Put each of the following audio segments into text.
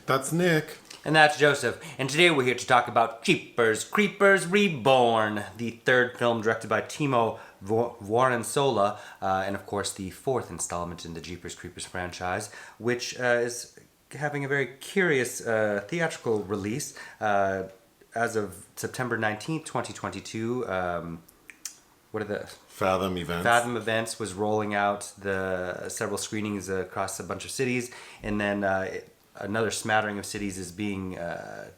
That's Nick. And that's Joseph. And today we're here to talk about Jeepers Creepers Reborn, the third film directed by Timo Vuorensola, and of course the fourth installment in the Jeepers Creepers franchise, which is having a very curious theatrical release as of September 19th, 2022. What are the... Fathom Events. Fathom Events was rolling out the several screenings across a bunch of cities, and then another smattering of cities is being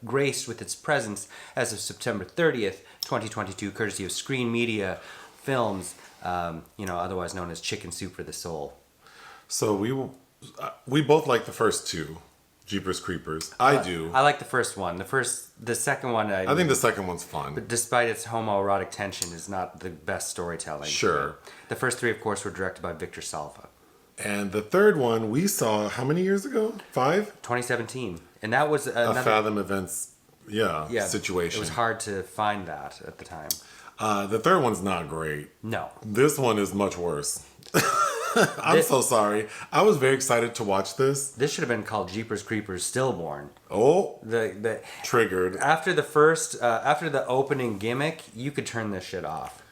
graced with its presence as of September 30th, 2022, courtesy of Screen Media Films, otherwise known as Chicken Soup for the Soul. So we both like the first two, Jeepers Creepers. I do. I like the first one. The second one. I think the second one's fun. But despite its homoerotic tension, is not the best storytelling. Sure. The first three, of course, were directed by Victor Salva. And the third one we saw how many years ago? 5? 2017. And that was a Fathom Events situation. It was hard to find that at the time. The third one's not great. No. This one is much worse. I'm so sorry. I was very excited to watch this. This should have been called Jeepers Creepers Stillborn. Oh. The triggered. After the opening gimmick, you could turn this shit off.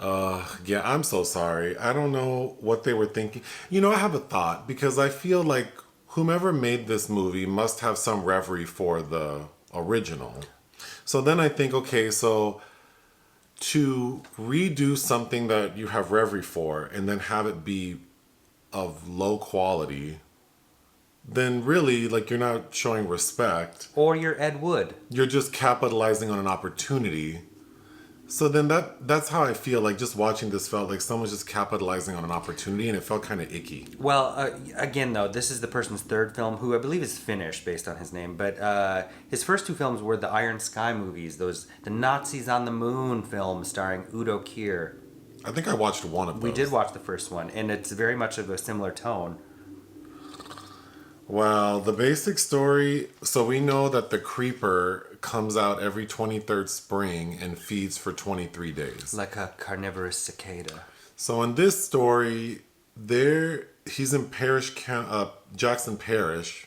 Yeah, I'm so sorry. I don't know what they were thinking. I have a thought, because I feel like whomever made this movie must have some reverie for the original. So then I think, okay, so to redo something that you have reverie for and then have it be of low quality, then really, you're not showing respect. Or you're Ed Wood. You're just capitalizing on an opportunity. So then that's how I feel, just watching this felt like someone's just capitalizing on an opportunity, and it felt kind of icky. Well, again, though, this is the person's third film, who I believe is Finnish based on his name, but his first two films were the Iron Sky movies, the Nazis on the Moon film starring Udo Kier. I think I watched one of those. We did watch the first one, and it's very much of a similar tone. Well, the basic story, so we know that the creeper comes out every 23rd spring and feeds for 23 days. Like a carnivorous cicada. So in this story, he's in Jackson Parish,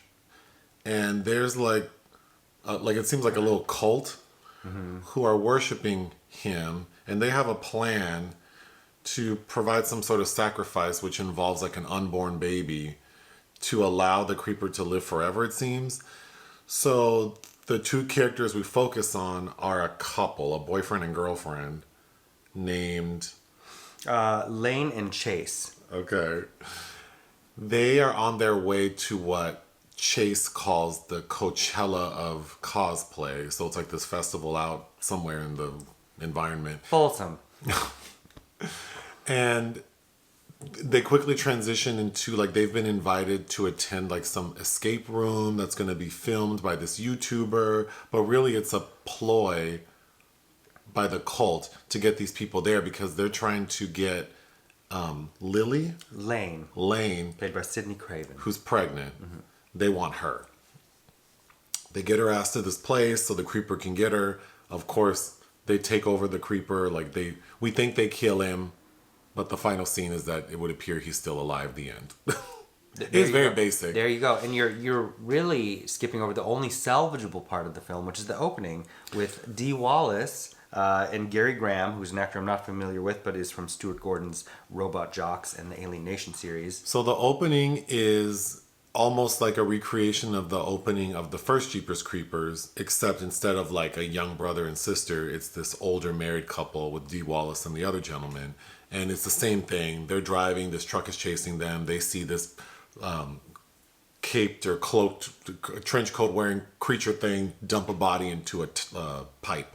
and there's it seems like a little cult who are worshiping him, and they have a plan to provide some sort of sacrifice, which involves an unborn baby, to allow the creeper to live forever, it seems. So the two characters we focus on are a couple, a boyfriend and girlfriend, named... Laine and Chase. Okay. They are on their way to what Chase calls the Coachella of cosplay. So it's this festival out somewhere in the environment. Folsom. And they quickly transition into they've been invited to attend some escape room that's going to be filmed by this YouTuber, but really it's a ploy by the cult to get these people there, because they're trying to get Laine, played by Sidney Craven, who's pregnant. They want her. They get her ass to this place so the creeper can get her. Of course, they take over the creeper. We think they kill him, but the final scene is that it would appear he's still alive. The end. It's very basic. There you go. And you're really skipping over the only salvageable part of the film, which is the opening with Dee Wallace and Gary Graham, who's an actor I'm not familiar with, but is from Stuart Gordon's Robot Jocks and the Alien Nation series. So the opening is almost like a recreation of the opening of the first Jeepers Creepers, except instead of a young brother and sister, it's this older married couple with Dee Wallace and the other gentleman. And it's the same thing. They're driving, this truck is chasing them. They see this caped or cloaked, trench coat wearing creature thing dump a body into a pipe.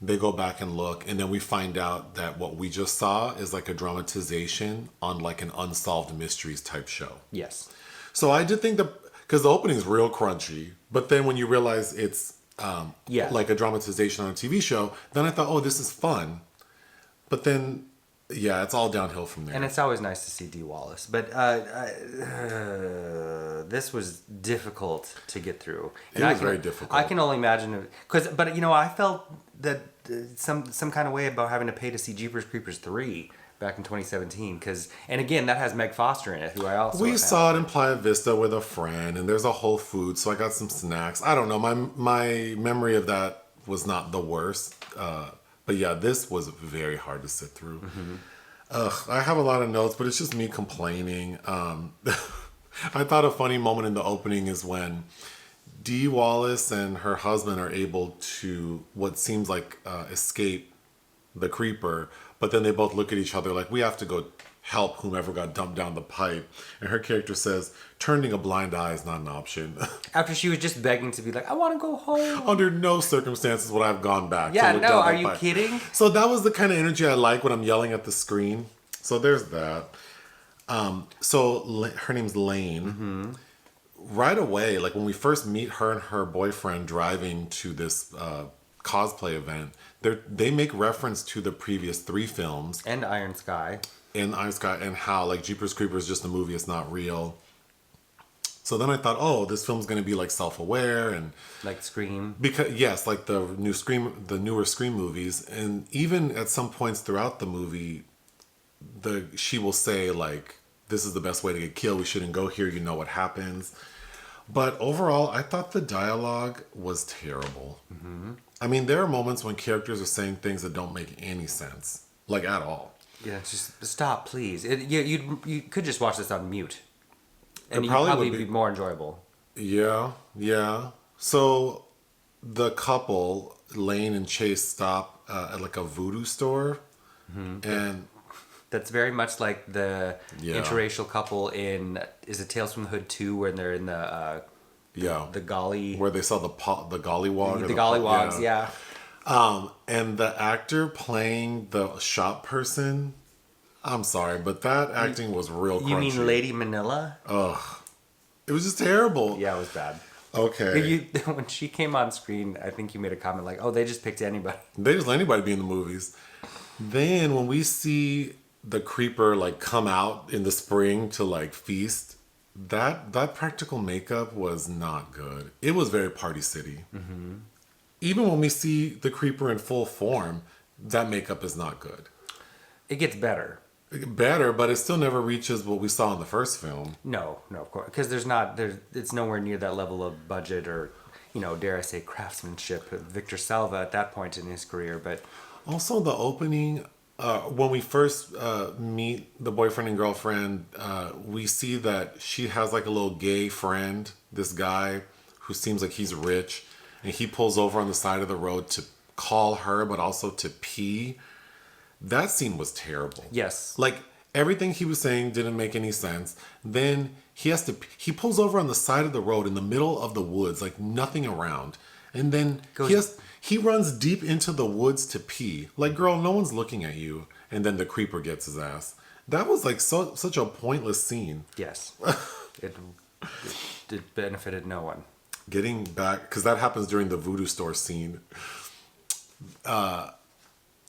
They go back and look, and then we find out that what we just saw is a dramatization on an Unsolved Mysteries type show. Yes. So I did think because the opening's real crunchy, but then when you realize it's a dramatization on a TV show, then I thought, oh, this is fun. But then... yeah, it's all downhill from there. And it's always nice to see Dee Wallace. But this was difficult to get through. It was very difficult. I can only imagine... I felt that some kind of way about having to pay to see Jeepers Creepers 3. back in 2017. And again, that has Meg Foster in it, who I also... We saw it in Playa Vista with a friend, and there's a Whole Foods, so I got some snacks. I don't know. My memory of that was not the worst. But yeah, this was very hard to sit through. I have a lot of notes, but it's just me complaining. I thought a funny moment in the opening is when Dee Wallace and her husband are able to what seems like escape the creeper, but then they both look at each other like, we have to go help whomever got dumped down the pipe. And her character says, turning a blind eye is not an option. After she was just begging to be like, I want to go home. Under no circumstances would I have gone back. Yeah, to look no, down are that you pipe. kidding? So that was the kind of energy I like when I'm yelling at the screen. So there's that. Her name's Laine. Right away, like when we first meet her and her boyfriend driving to this cosplay event, they make reference to the previous 3 films. And Iron Sky. And how like Jeepers Creepers is just a movie, it's not real. So then I thought, oh, this film's going to be like self-aware and like Scream. because yes, like the newer Scream movies, and even at some points throughout the movie, she will say like, this is the best way to get killed. We shouldn't go here. You know what happens. But overall, I thought the dialogue was terrible. I mean, there are moments when characters are saying things that don't make any sense, like at all. Yeah, just stop, please. You could just watch this on mute, and It you'd probably probably would be more enjoyable. Yeah. So the couple, Laine and Chase, stop at like a voodoo store, and That's very much like the Yeah. interracial couple in, is it Tales from the Hood 2, when they're in the golly... where they saw the gollywog. The gollywogs, yeah. And the actor playing the shop person, I'm sorry, but that acting was real crunchy. You mean Lady Manilla? It was just terrible. Yeah, it was bad. Okay. When she came on screen, I think you made a comment like, oh, they just picked anybody. They just let anybody be in the movies. Then when we see the creeper like come out in the spring to like feast, that practical makeup was not good. It was very Party City. Even when we see the creeper in full form, that makeup is not good. It gets better. Better, but it still never reaches what we saw in the first film. No, of course, because it's nowhere near that level of budget or, dare I say, craftsmanship of Victor Salva at that point in his career. But also the opening, when we first meet the boyfriend and girlfriend, we see that she has like a little gay friend, this guy who seems like he's rich, and he pulls over on the side of the road to call her, but also to pee. That scene was terrible. yes, Like everything he was saying didn't make any sense. Then he pulls over on the side of the road in the middle of the woods, like nothing around. And then he runs deep into the woods to pee. Like, girl, no one's looking at you. And then the creeper gets his ass. That was like such a pointless scene. yes, it benefited no one. Getting back, because that happens during the voodoo store scene.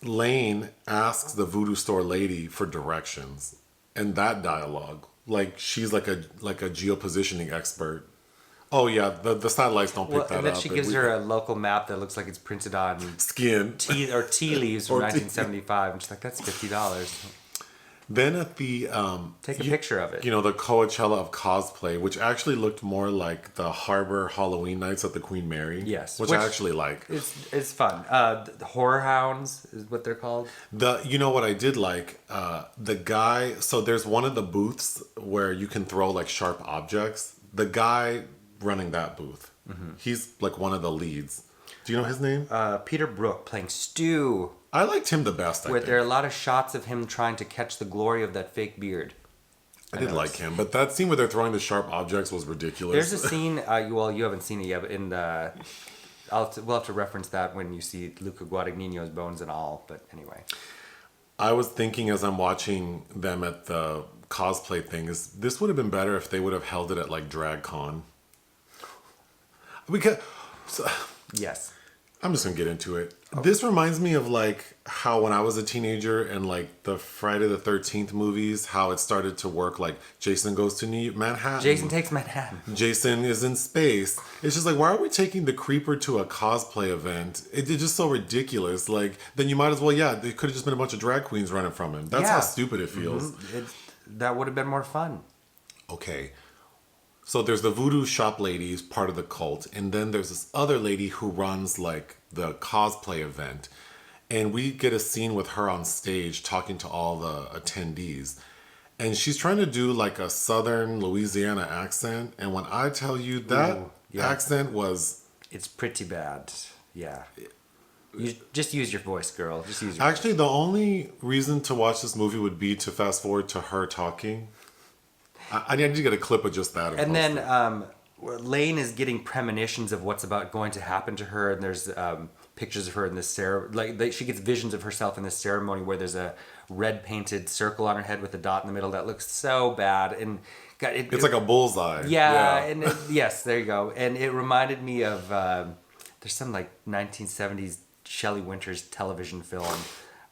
Laine asks the voodoo store lady for directions, and that dialogue, like she's like a geopositioning expert. Oh yeah, the satellites don't pick that up. And then she gives her a local map that looks like it's printed on skin tea leaves from 1975, and she's like, "That's $50." Then at the Take a picture of it. the Coachella of cosplay, which actually looked more like the Harbor Halloween nights at the Queen Mary. Yes, which I actually like. It's fun. The Horror Hounds is what they're called. What I did like, the guy. So there's one of the booths where you can throw like sharp objects. The guy running that booth, he's like one of the leads. Do you know his name? Peter Brooke playing Stu. I liked him the best. There are a lot of shots of him trying to catch the glory of that fake beard. I did like him, but that scene where they're throwing the sharp objects was ridiculous. There's a scene. You haven't seen it yet, but we'll have to reference that when you see Luca Guadagnino's bones and all. But anyway, I was thinking as I'm watching them at the cosplay thing, this would have been better if they would have held it at like DragCon. yes. I'm just gonna get into it. This reminds me of like how when I was a teenager and like the Friday the 13th movies, how it started to work. Like Jason goes to Manhattan. Jason takes Manhattan. Jason is in space. It's just like, why are we taking the creeper to a cosplay event? It's just so ridiculous. Like, then you might as well, there could have just been a bunch of drag queens running from him. That's how stupid it feels. That would have been more fun. Okay. So there's the voodoo shop lady who's part of the cult, and then there's this other lady who runs like the cosplay event, and we get a scene with her on stage talking to all the attendees, and she's trying to do like a southern Louisiana accent, and when I tell you that accent was... It's pretty bad. Yeah. You just use your voice, girl. Just use your Actually, the only reason to watch this movie would be to fast forward to her talking. I need to get a clip of just that. And then Laine is getting premonitions of what's going to happen to her, and there's pictures of her in this she gets visions of herself in this ceremony where there's a red painted circle on her head with a dot in the middle that looks so bad, and it's like a bullseye. Yeah. And yes, there you go. And it reminded me of there's some like 1970s Shelley Winters television film.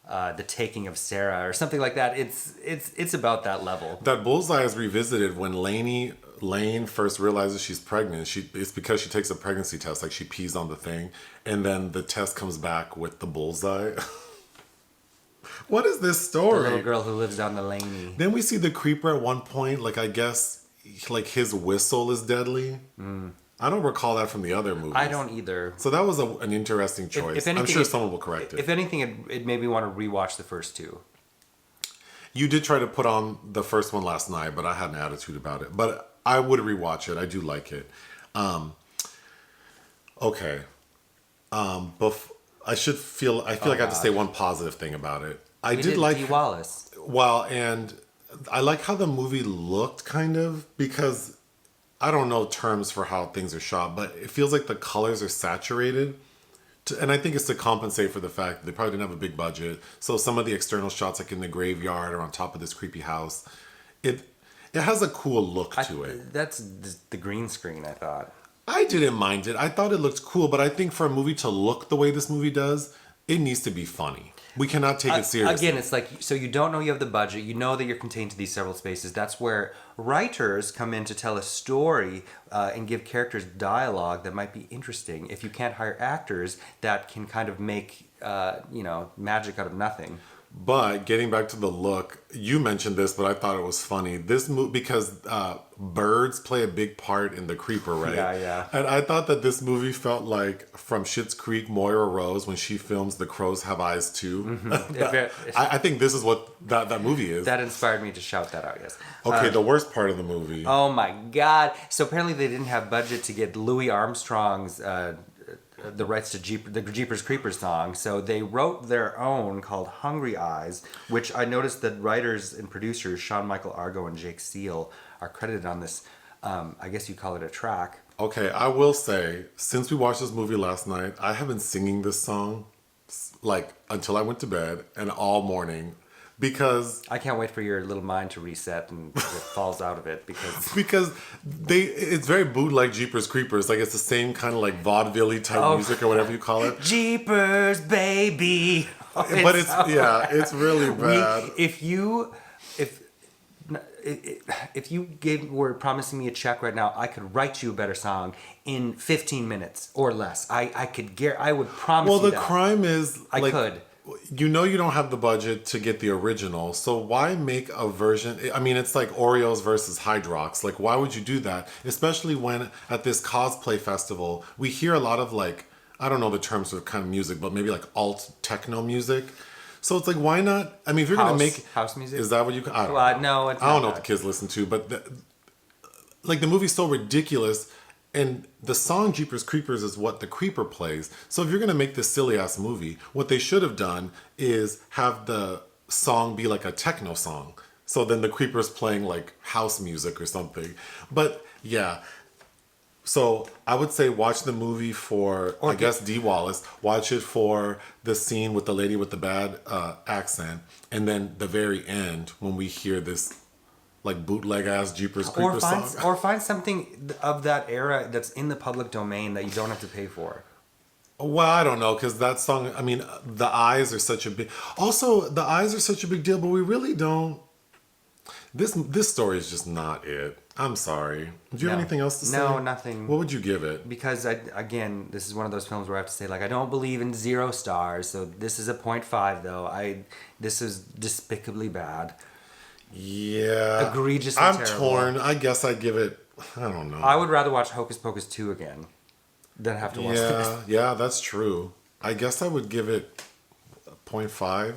The Taking of Sarah or something like that. It's about that level. That bullseye is revisited when Laine first realizes she's pregnant. It's because she takes a pregnancy test, like she pees on the thing, and then the test comes back with the bullseye. What is this story? The little girl who lives down the Laine. Then we see the creeper at one point, like I guess like his whistle is deadly. I don't recall that from the other movies. I don't either. So that was an interesting choice. If anything, I'm sure someone will correct it. If anything, it made me want to rewatch the first two. You did try to put on the first one last night, but I had an attitude about it. But I would rewatch it. I do like it. Okay. I feel like I have to say one positive thing about it. I did like Dee Wallace. Well, and I like how the movie looked, kind of, because I don't know terms for how things are shot, but it feels like the colors are saturated. And I think it's to compensate for the fact that they probably didn't have a big budget. So some of the external shots, like in the graveyard or on top of this creepy house, it has a cool look to it. That's the green screen, I thought. I didn't mind it. I thought it looked cool, but I think for a movie to look the way this movie does, it needs to be funny. We cannot take it seriously. Again, it's like, so you don't know you have the budget. You know that you're contained to these several spaces. That's where writers come in to tell a story and give characters dialogue that might be interesting. If you can't hire actors that can kind of make, magic out of nothing. But getting back to the look, you mentioned this, but I thought it was funny. This movie, because birds play a big part in the creeper, right? Yeah. And I thought that this movie felt like from Schitt's Creek, Moira Rose, when she films The Crows Have Eyes Too. Mm-hmm. I think this is what that movie is. That inspired me to shout that out, yes. Okay, the worst part of the movie. Oh my God. So apparently they didn't have budget to get Louis Armstrong's... the rights to the Jeepers Creepers song, so they wrote their own called Hungry Eyes, which I noticed that writers and producers Sean Michael Argo and Jake Seal are credited on this. I guess you call it a track. Okay, I will say, since we watched this movie last night, I have been singing this song like until I went to bed and all morning. Because I can't wait for your little mind to reset and it falls out of it because it's very bootleg Jeepers Creepers, like it's the same kind of like vaudeville type music or whatever you call it. Jeepers, baby. But it's really bad. If you were promising me a check right now, I could write you a better song in 15 minutes or less. I would promise. Well, you the that. crime is I could. You know you don't have the budget to get the original, so why make a version? I mean, it's like Oreos versus Hydrox. Like, why would you do that? Especially when at this cosplay festival, we hear a lot of like, I don't know the terms of kind of music, but maybe like alt techno music. So it's like, why not? I mean, if you're going to make... House music? Is that what you... I don't know. No, it's I don't know what the kids listen to, but the movie's so ridiculous. And the song Jeepers Creepers is what the creeper plays. So if you're going to make this silly-ass movie, what they should have done is have the song be like a techno song. So then the creeper's playing like house music or something. But yeah. So I would say watch the movie for, I guess, Dee Wallace. Watch it for the scene with the lady with the bad accent. And then the very end when we hear this like bootleg ass Jeepers Creepers song. Or find something of that era that's in the public domain that you don't have to pay for. Well, I don't know, because that song, I mean, the eyes are such a big... Also, the eyes are such a big deal, but we really don't... This story is just not it. I'm sorry. Do you have anything else to say? No, nothing. What would you give it? Because, again, this is one of those films where I have to say, like, I don't believe in 0 stars, so this is a 0.5, though. This is despicably bad. Yeah. Egregiously I'm terrible. torn. I guess I'd give it... I don't know. I would rather watch Hocus Pocus 2 again than have to watch this. Yeah, that's true. I guess I would give it a 0.5.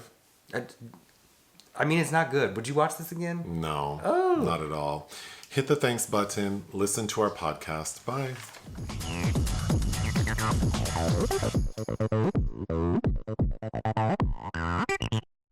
I mean, it's not good. Would you watch this again? No, Oh. not at all. Hit the thanks button. Listen to our podcast. Bye.